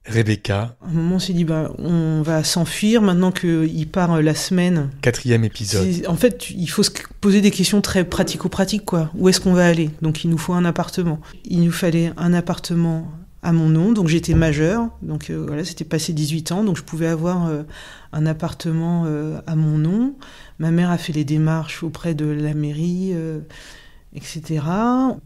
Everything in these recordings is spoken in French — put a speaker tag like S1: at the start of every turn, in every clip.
S1: Rebecca.
S2: À un moment, on s'est dit, on va s'enfuir maintenant qu'il part la semaine.
S1: 4e épisode.
S2: En fait, il faut se poser des questions très pratico-pratiques, quoi. Où est-ce qu'on va aller ? Donc, il nous faut un appartement. Il nous fallait un appartement à mon nom, donc j'étais majeure. Donc, voilà, c'était passé 18 ans, donc je pouvais avoir un appartement à mon nom. Ma mère a fait les démarches auprès de la mairie, etc.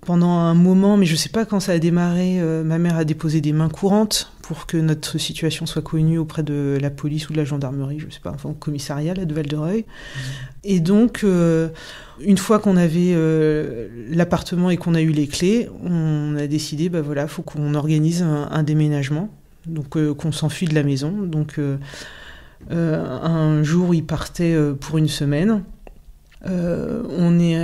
S2: Pendant un moment, mais je ne sais pas quand ça a démarré, ma mère a déposé des mains courantes pour que notre situation soit connue auprès de la police ou de la gendarmerie, je ne sais pas, enfin au commissariat là, de Val-de-Reuil. Et donc, une fois qu'on avait l'appartement et qu'on a eu les clés, on a décidé, voilà, faut qu'on organise un déménagement, donc qu'on s'enfuit de la maison. Donc, un jour, il partait pour une semaine. On est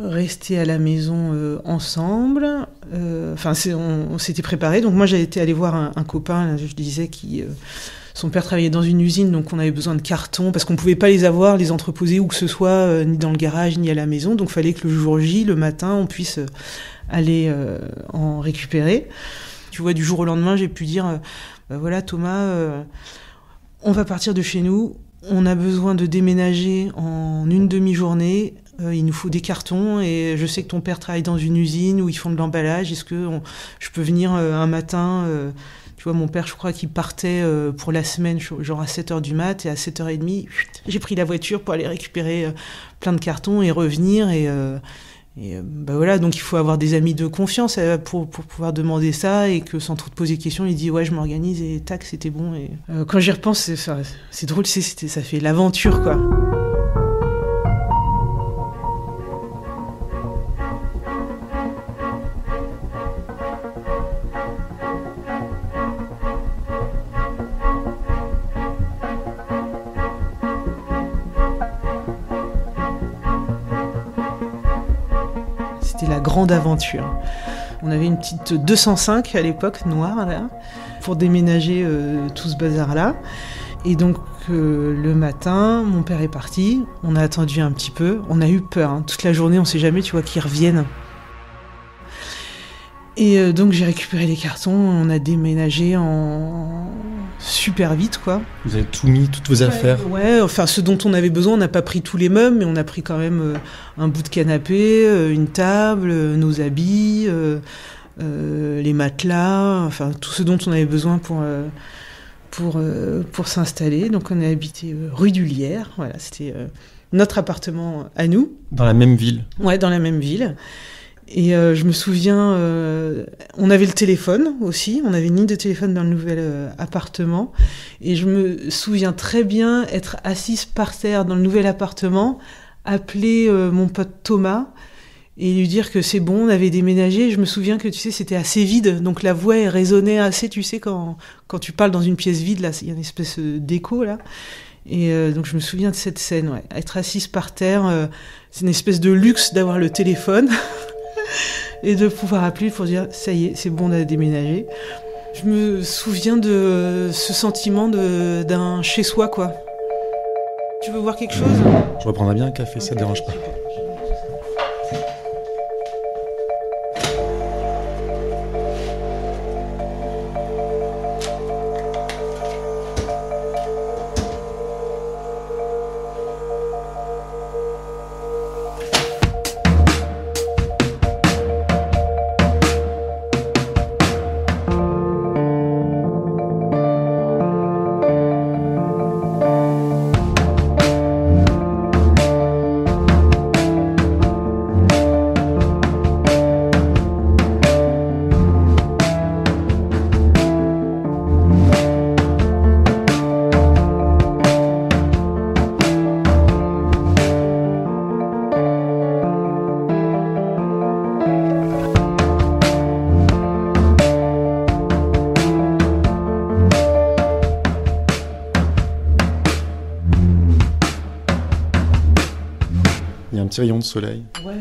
S2: resté à la maison ensemble. On s'était préparé. Donc moi, j'avais été aller voir un copain, là, je disais, qui son père travaillait dans une usine, donc on avait besoin de cartons parce qu'on pouvait pas les avoir, les entreposer où que ce soit, ni dans le garage, ni à la maison. Donc il fallait que le jour J, le matin, on puisse aller en récupérer. Tu vois, du jour au lendemain, j'ai pu dire, voilà Thomas, on va partir de chez nous. On a besoin de déménager en une demi-journée. Il nous faut des cartons et je sais que ton père travaille dans une usine où ils font de l'emballage. Est-ce que je peux venir un matin Tu vois, mon père, je crois qu'il partait pour la semaine, genre à 7h du mat, et à 7h30, j'ai pris la voiture pour aller récupérer plein de cartons et revenir. Et voilà, donc il faut avoir des amis de confiance pour pouvoir demander ça, et que sans trop te poser de questions, il dit ouais, je m'organise, et tac, c'était bon. Et quand j'y repense, c'est drôle, ça fait l'aventure, quoi. C'était la grande aventure. On avait une petite 205 à l'époque, noire, là, pour déménager tout ce bazar-là. Et donc, le matin, mon père est parti. On a attendu un petit peu. On a eu peur. Hein. Toute la journée, on ne sait jamais, tu vois, qu'ils reviennent. Et donc, j'ai récupéré les cartons. On a déménagé en super vite, quoi.
S1: Vous avez tout mis, toutes vos affaires?
S2: Ouais, enfin, ce dont on avait besoin, on n'a pas pris tous les meubles, mais on a pris quand même un bout de canapé, une table, nos habits, les matelas, enfin, tout ce dont on avait besoin pour s'installer. Donc, on a habité rue du Lierre. Voilà, c'était notre appartement à nous.
S1: Dans la même ville?
S2: Ouais, dans la même ville. Et je me souviens, on avait le téléphone aussi, on avait une ligne de téléphone dans le nouvel appartement, et je me souviens très bien être assise par terre dans le nouvel appartement, appeler mon pote Thomas et lui dire que c'est bon, on avait déménagé. Je me souviens que, tu sais, c'était assez vide, donc la voix résonnait assez, tu sais, quand tu parles dans une pièce vide, là, il y a une espèce d'écho, là. Et donc je me souviens de cette scène, ouais. Être assise par terre, c'est une espèce de luxe d'avoir le téléphone. Et de pouvoir appeler pour dire ça y est, c'est bon, on a déménagé. Je me souviens de ce sentiment d'un chez-soi, quoi. Tu veux voir quelque chose ?
S1: Je reprendrai bien un café, ça te dérange pas. Il y a un petit rayon de soleil.
S2: Ouais.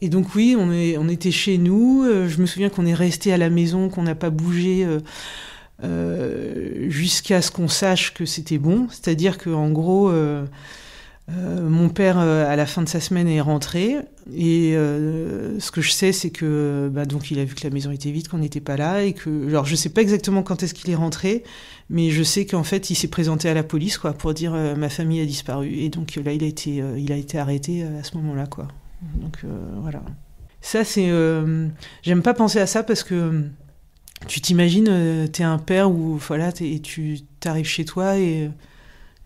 S2: Et donc oui, on était chez nous. Je me souviens qu'on est resté à la maison, qu'on n'a pas bougé jusqu'à ce qu'on sache que c'était bon. C'est-à-dire qu'en gros, Mon père, à la fin de sa semaine, est rentré. Et ce que je sais, c'est que donc il a vu que la maison était vide, qu'on n'était pas là. Et que, alors, je sais pas exactement quand est-ce qu'il est rentré, mais je sais qu'en fait, il s'est présenté à la police, quoi, pour dire ma famille a disparu. Et donc là, il a été arrêté à ce moment-là, quoi. Donc voilà. Ça, c'est... j'aime pas penser à ça parce que tu t'imagines, t'es un père où voilà, tu t'arrives chez toi et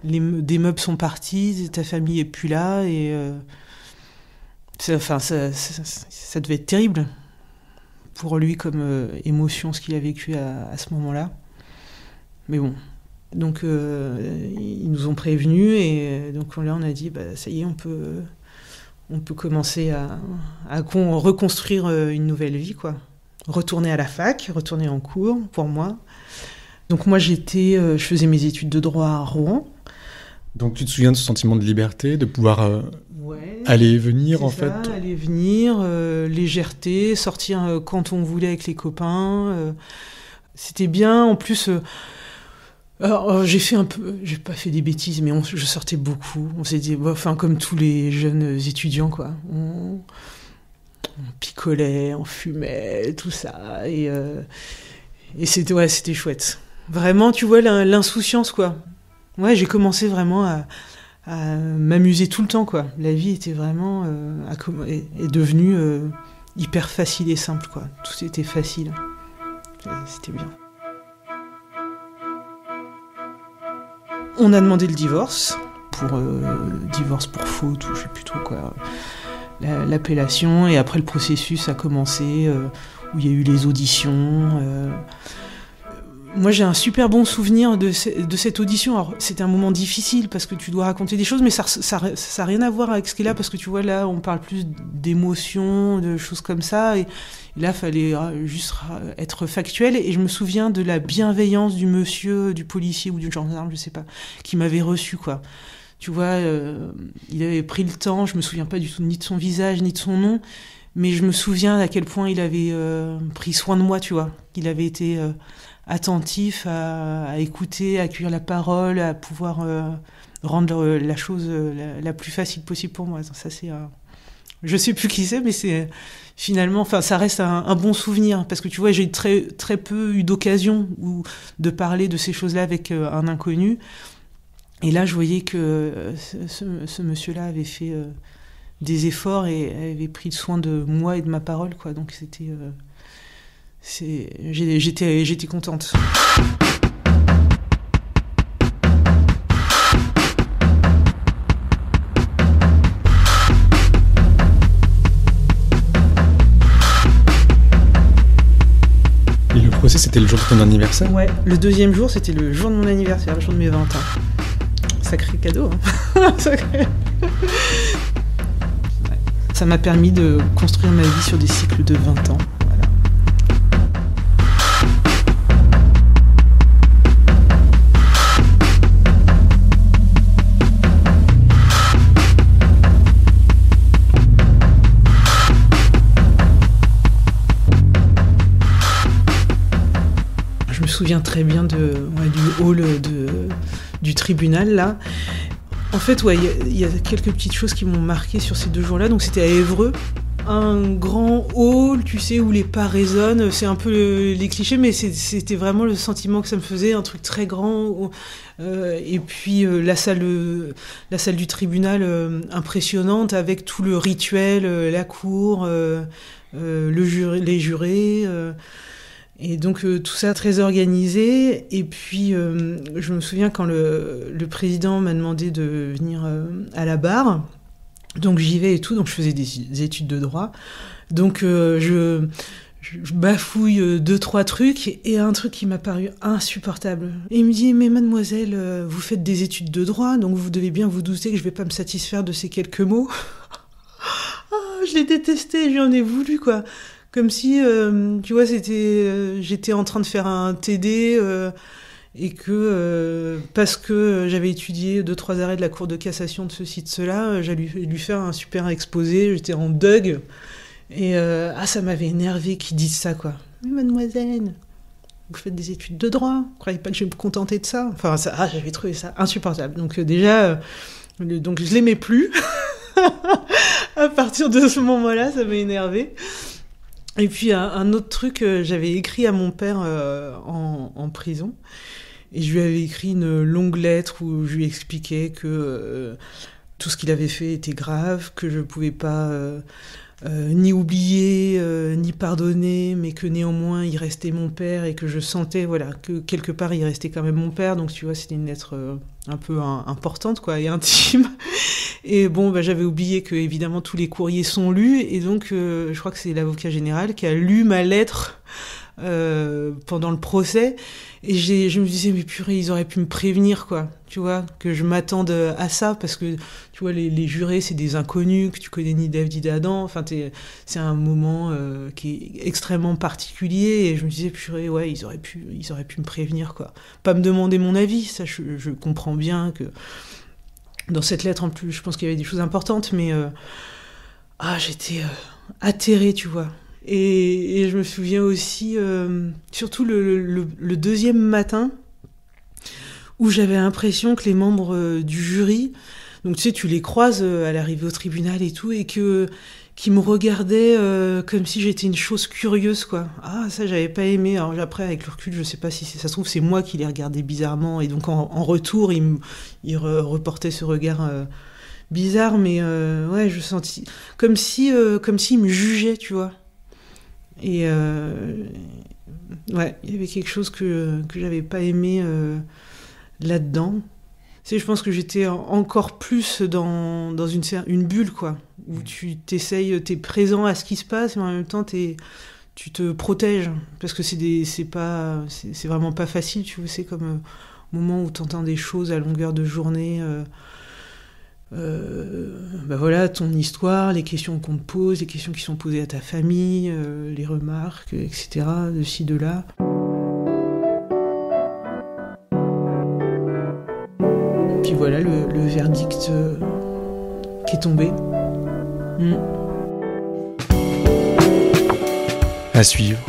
S2: des meubles sont partis, ta famille est plus là et ça devait être terrible pour lui comme émotion, ce qu'il a vécu à ce moment-là. Mais bon, donc ils nous ont prévenus et donc là on a dit ça y est, on peut commencer à reconstruire une nouvelle vie, quoi. Retourner à la fac, retourner en cours, pour moi. Donc moi, je faisais mes études de droit à Rouen.
S1: Donc tu te souviens de ce sentiment de liberté, de pouvoir aller et venir, en fait?
S2: Aller et venir, légèreté, sortir quand on voulait avec les copains. C'était bien, en plus... Alors, j'ai pas fait des bêtises, mais je sortais beaucoup. On s'était, comme tous les jeunes étudiants, quoi. On picolait, on fumait, tout ça. Et c'était chouette. Vraiment, tu vois, l'insouciance, quoi. Ouais, j'ai commencé vraiment à m'amuser tout le temps, quoi. La vie était vraiment est devenue hyper facile et simple, quoi. Tout était facile. C'était bien. On a demandé le divorce pour faute ou je sais plus trop quoi, l'appellation, et après le processus a commencé où il y a eu les auditions. Moi j'ai un super bon souvenir de cette audition. Alors c'était un moment difficile parce que tu dois raconter des choses, mais ça a rien à voir avec ce qui est là, parce que tu vois là on parle plus d'émotions, de choses comme ça, et là fallait juste être factuel, et je me souviens de la bienveillance du monsieur, du policier ou du gendarme, je sais pas, qui m'avait reçu, quoi. Tu vois, il avait pris le temps, je me souviens pas du tout ni de son visage ni de son nom, mais je me souviens à quel point il avait pris soin de moi, tu vois. Il avait été attentif à écouter, à accueillir la parole, à pouvoir rendre la chose la plus facile possible pour moi. Ça, c'est... je sais plus qui c'est, mais c'est finalement... Enfin, ça reste un bon souvenir, parce que tu vois, j'ai très, très peu eu d'occasion de parler de ces choses-là avec un inconnu. Et là, je voyais que ce monsieur-là avait fait des efforts et avait pris soin de moi et de ma parole, quoi. Donc c'était... J'étais contente.
S1: Et le procès, c'était le jour de ton anniversaire?
S2: Ouais, le deuxième jour, c'était le jour de mon anniversaire, le jour de mes 20 ans. Sacré cadeau, hein. Sacré. Ça m'a permis de construire ma vie sur des cycles de 20 ans. Je me souviens très bien du hall du tribunal, là. En fait, ouais, il y a quelques petites choses qui m'ont marqué sur ces 2 jours-là. Donc, c'était à Évreux. Un grand hall, tu sais, où les pas résonnent. C'est un peu les clichés, mais c'était vraiment le sentiment que ça me faisait. Un truc très grand. Et puis, la salle du tribunal impressionnante, avec tout le rituel, la cour, les jurés... Et donc tout ça très organisé. Et puis je me souviens quand le président m'a demandé de venir à la barre, donc j'y vais et tout, donc je faisais des études de droit, donc je bafouille 2-3 trucs, et un truc qui m'a paru insupportable. Et il me dit: mais mademoiselle, vous faites des études de droit, donc vous devez bien vous douter que je vais pas me satisfaire de ces quelques mots. Je l'ai détesté, j'en ai voulu, quoi. Comme si, tu vois, j'étais en train de faire un TD et que, parce que j'avais étudié 2-3 arrêts de la Cour de cassation de ceci, de cela, j'allais lui faire un super exposé, j'étais en deuil. Et ça m'avait énervé qu'ils disent ça, quoi. Mais mademoiselle, vous faites des études de droit, vous croyez pas que je vais me contenter de ça? Enfin, j'avais trouvé ça insupportable. Donc déjà, Donc je l'aimais plus. À partir de ce moment-là, ça m'a énervée. Et puis un autre truc, j'avais écrit à mon père en prison. Et je lui avais écrit une longue lettre où je lui expliquais que tout ce qu'il avait fait était grave, que je ne pouvais pas ni oublier, ni pardonner, mais que néanmoins il restait mon père et que je sentais que quelque part il restait quand même mon père. Donc tu vois, c'était une lettre un peu importante quoi, et intime. Et bon, j'avais oublié que évidemment tous les courriers sont lus, et donc je crois que c'est l'avocat général qui a lu ma lettre pendant le procès, et je me disais mais purée, ils auraient pu me prévenir quoi, tu vois, que je m'attende à ça, parce que tu vois les jurés c'est des inconnus que tu connais ni d'Ève ni d'Adam, enfin c'est un moment qui est extrêmement particulier, et je me disais purée, ouais, ils auraient pu me prévenir quoi, pas me demander mon avis, ça je comprends bien que dans cette lettre en plus je pense qu'il y avait des choses importantes, mais j'étais atterrée, tu vois. Et je me souviens aussi, surtout le deuxième matin, où j'avais l'impression que les membres du jury, donc tu sais, tu les croises à l'arrivée au tribunal et tout, et qui me regardaient comme si j'étais une chose curieuse, quoi. Ah, ça, j'avais pas aimé. Alors après, avec le recul, je sais pas si ça se trouve, c'est moi qui les regardais bizarrement, et donc en retour, ils reportaient ce regard bizarre, mais ouais, je sentis comme s'ils me jugeaient, tu vois. Et ouais, il y avait quelque chose que j'avais pas aimé là-dedans. Tu sais, je pense que j'étais encore plus dans une bulle, quoi, où tu t'essayes, t'es présent à ce qui se passe, mais en même temps tu te protèges, parce que c'est vraiment pas facile, tu vois, c'est comme au moment où t'entends des choses à longueur de journée. Voilà, ton histoire, les questions qu'on te pose, les questions qui sont posées à ta famille, les remarques, etc., de ci, de là. Puis voilà le verdict qui est tombé.
S1: À suivre.